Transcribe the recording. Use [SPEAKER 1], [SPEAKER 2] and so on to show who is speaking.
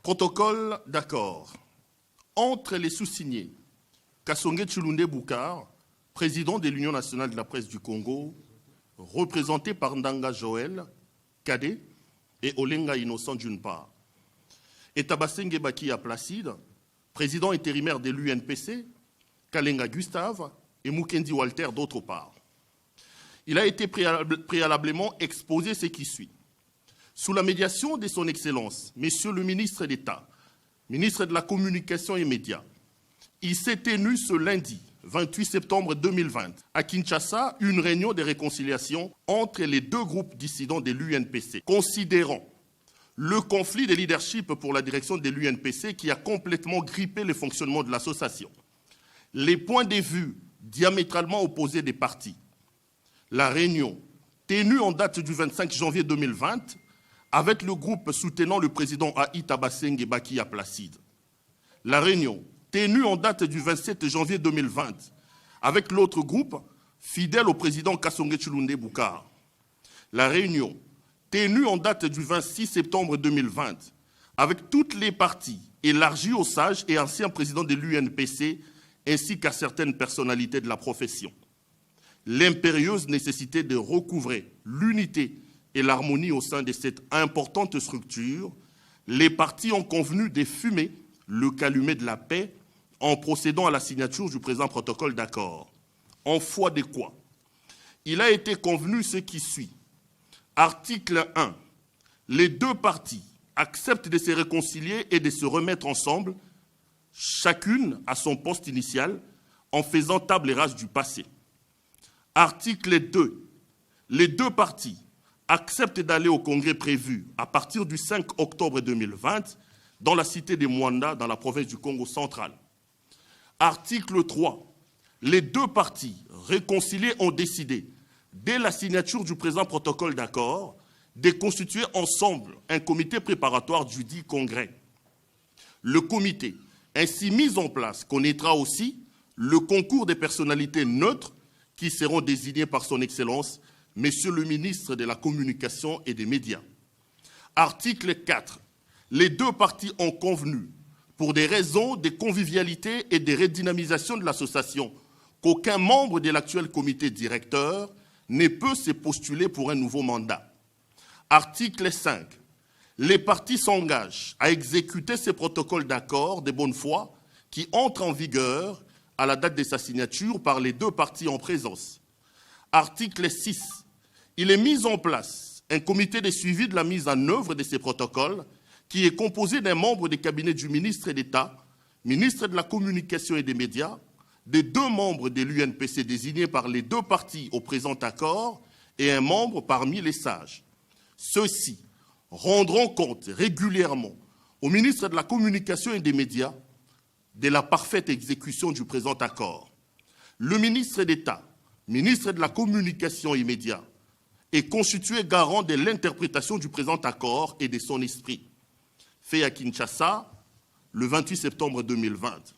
[SPEAKER 1] Protocole d'accord. Entre les sous-signés, Kasonge Tshilunde Boukar, président de l'Union nationale de la presse du Congo, représenté par Ndanga Joël, Kadé, et Olenga Innocent d'une part, et Tabasenge Bakia Placide, président intérimaire de l'UNPC, Kalenga Gustave et Mukendi Walter d'autre part. Il a été préalablement exposé ce qui suit. Sous la médiation de son Excellence, Monsieur le ministre d'État, ministre de la Communication et Médias, il s'est tenu ce lundi 28 septembre 2020 à Kinshasa une réunion de réconciliation entre les deux groupes dissidents de l'UNPC, considérant le conflit de leadership pour la direction de l'UNPC qui a complètement grippé le fonctionnement de l'association, les points de vue diamétralement opposés des partis. La réunion, tenue en date du 25 janvier 2020, avec le groupe soutenant le président Aïta Basenge Bakia Placide. La réunion, tenue en date du 27 janvier 2020, avec l'autre groupe, fidèle au président Kasonge Tshilunde Boukar. La réunion, tenue en date du 26 septembre 2020, avec toutes les parties élargies aux sages et anciens présidents de l'UNPC, ainsi qu'à certaines personnalités de la profession. L'impérieuse nécessité de recouvrer l'unité et l'harmonie au sein de cette importante structure, les partis ont convenu de fumer le calumet de la paix en procédant à la signature du présent protocole d'accord. En foi de quoi? Il a été convenu ce qui suit. Article 1. Les deux parties acceptent de se réconcilier et de se remettre ensemble, chacune à son poste initial, en faisant table rase du passé. Article 2. Les deux parties acceptent d'aller au congrès prévu à partir du 5 octobre 2020 dans la cité de Mwanda, dans la province du Congo central. Article 3. Les deux parties réconciliées ont décidé, dès la signature du présent protocole d'accord, de constituer ensemble un comité préparatoire du dit congrès. Le comité ainsi mis en place connaîtra aussi le concours des personnalités neutres qui seront désignées par son Excellence, Monsieur le ministre de la Communication et des Médias. Article 4. Les deux parties ont convenu, pour des raisons de convivialité et de redynamisation de l'association, qu'aucun membre de l'actuel comité directeur ne peut se postuler pour un nouveau mandat. Article 5. Les parties s'engagent à exécuter ces protocoles d'accord de bonne foi qui entrent en vigueur à la date de sa signature par les deux parties en présence. Article 6. Il est mis en place un comité de suivi de la mise en œuvre de ces protocoles qui est composé d'un membre du cabinet du ministre d'État, ministre de la Communication et des Médias, des deux membres de l'UNPC désignés par les deux parties au présent accord et un membre parmi les sages. Ceux-ci rendront compte régulièrement au ministre de la Communication et des Médias de la parfaite exécution du présent accord. Le ministre d'État, ministre de la Communication et Médias, est constitué garant de l'interprétation du présent accord et de son esprit. Fait à Kinshasa, le 28 septembre 2020.